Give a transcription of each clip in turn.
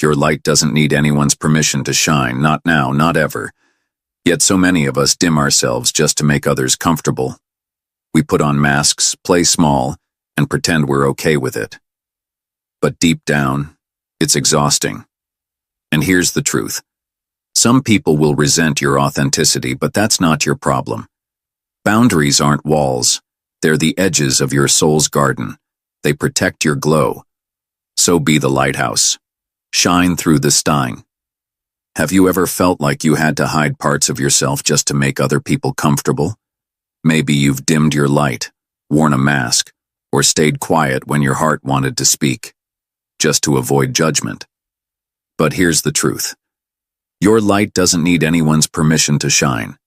Your light doesn't need anyone's permission to shine, not now, not ever. Yet so many of us dim ourselves just to make others comfortable. We put on masks, play small, and pretend we're okay with it. But deep down, it's exhausting. And here's the truth. Some people will resent your authenticity, but that's not your problem. Boundaries aren't walls. They're the edges of your soul's garden. They protect your glow. So be the lighthouse. Shine through the stein. Have you ever felt like you had to hide parts of yourself just to make other people comfortable? Maybe you've dimmed your light, worn a mask, or stayed quiet when your heart wanted to speak, just to avoid judgment. But here's the truth. Your light doesn't need anyone's permission to shine.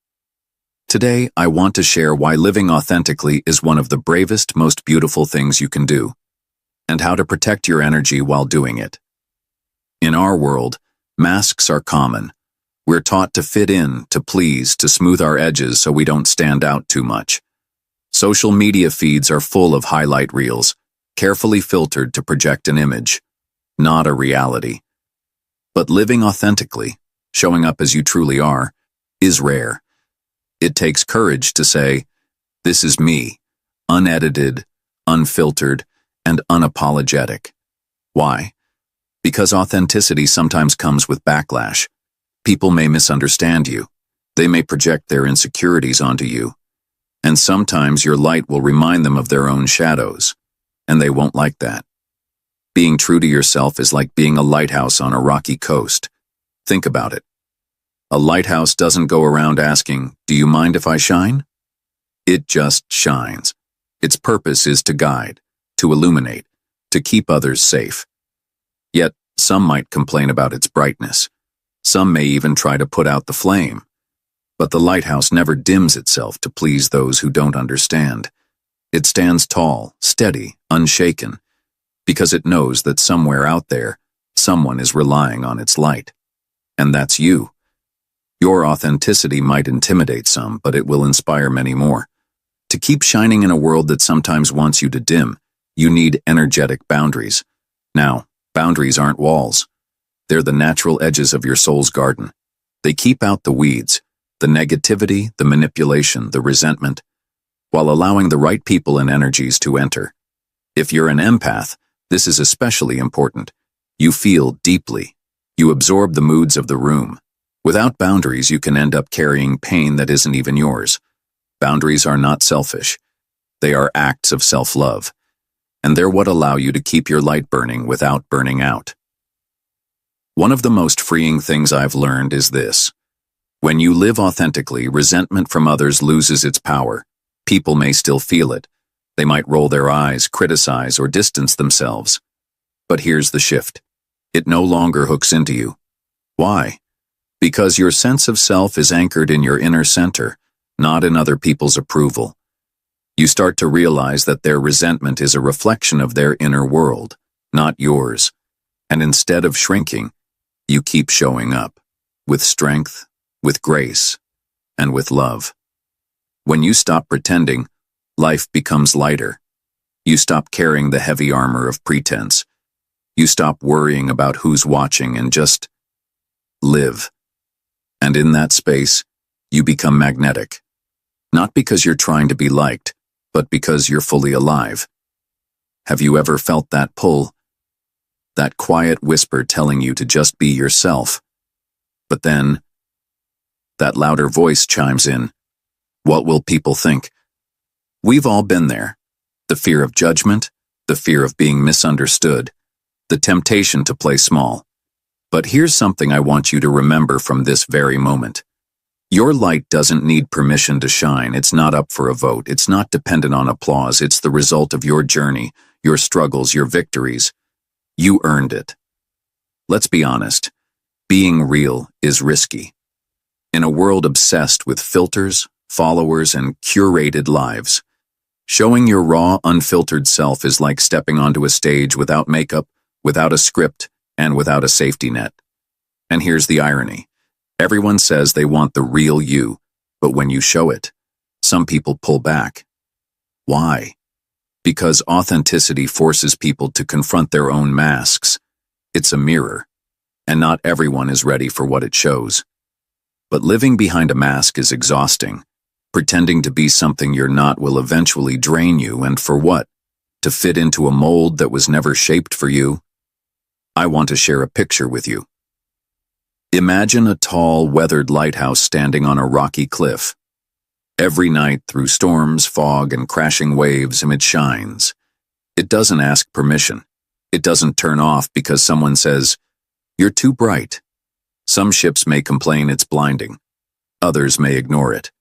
Today, I want to share why living authentically is one of the bravest, most beautiful things you can do, and how to protect your energy while doing it. In our world, masks are common. We're taught to fit in, to please, to smooth our edges so we don't stand out too much. Social media feeds are full of highlight reels, carefully filtered to project an image, not a reality. But living authentically, showing up as you truly are, is rare. It takes courage to say, "This is me," unedited, unfiltered, and unapologetic. Why? Because authenticity sometimes comes with backlash. People may misunderstand you. They may project their insecurities onto you. And sometimes your light will remind them of their own shadows, and they won't like that. Being true to yourself is like being a lighthouse on a rocky coast. Think about it. A lighthouse doesn't go around asking, "Do you mind if I shine?" It just shines. Its purpose is to guide, to illuminate, to keep others safe. Yet, some might complain about its brightness. Some may even try to put out the flame. But the lighthouse never dims itself to please those who don't understand. It stands tall, steady, unshaken, because it knows that somewhere out there, someone is relying on its light. And that's you. Your authenticity might intimidate some, but it will inspire many more. To keep shining in a world that sometimes wants you to dim, you need energetic boundaries. Now, boundaries aren't walls. They're the natural edges of your soul's garden. They keep out the weeds, the negativity, the manipulation, the resentment, while allowing the right people and energies to enter. If you're an empath, this is especially important. You feel deeply. You absorb the moods of the room. Without boundaries, you can end up carrying pain that isn't even yours. Boundaries are not selfish. They are acts of self-love. And they're what allow you to keep your light burning without burning out. One of the most freeing things I've learned is this. When you live authentically, resentment from others loses its power. People may still feel it. They might roll their eyes, criticize, or distance themselves. But here's the shift. It no longer hooks into you. Why? Because your sense of self is anchored in your inner center, not in other people's approval. You start to realize that their resentment is a reflection of their inner world, not yours. And instead of shrinking, you keep showing up, with strength, with grace, and with love. When you stop pretending, life becomes lighter. You stop carrying the heavy armor of pretense. You stop worrying about who's watching and just live. And in that space, you become magnetic. Not because you're trying to be liked, but because you're fully alive. Have you ever felt that pull? That quiet whisper telling you to just be yourself. But then, that louder voice chimes in. What will people think? We've all been there. The fear of judgment, the fear of being misunderstood, the temptation to play small. But here's something I want you to remember from this very moment. Your light doesn't need permission to shine. It's not up for a vote. It's not dependent on applause. It's the result of your journey, your struggles, your victories. You earned it. Let's be honest. Being real is risky. In a world obsessed with filters, followers, and curated lives, showing your raw, unfiltered self is like stepping onto a stage without makeup, without a script, and without a safety net. And here's the irony. Everyone says they want the real you, but when you show it, some people pull back. Why? Because authenticity forces people to confront their own masks. It's a mirror. and not everyone is ready for what it shows. But living behind a mask is exhausting. Pretending to be something you're not will eventually drain you, and for what? To fit into a mold that was never shaped for you? I want to share a picture with you. Imagine a tall, weathered lighthouse standing on a rocky cliff. Every night, through storms, fog, and crashing waves, it shines. It doesn't ask permission. It doesn't turn off because someone says, "You're too bright." Some ships may complain it's blinding. Others may ignore it.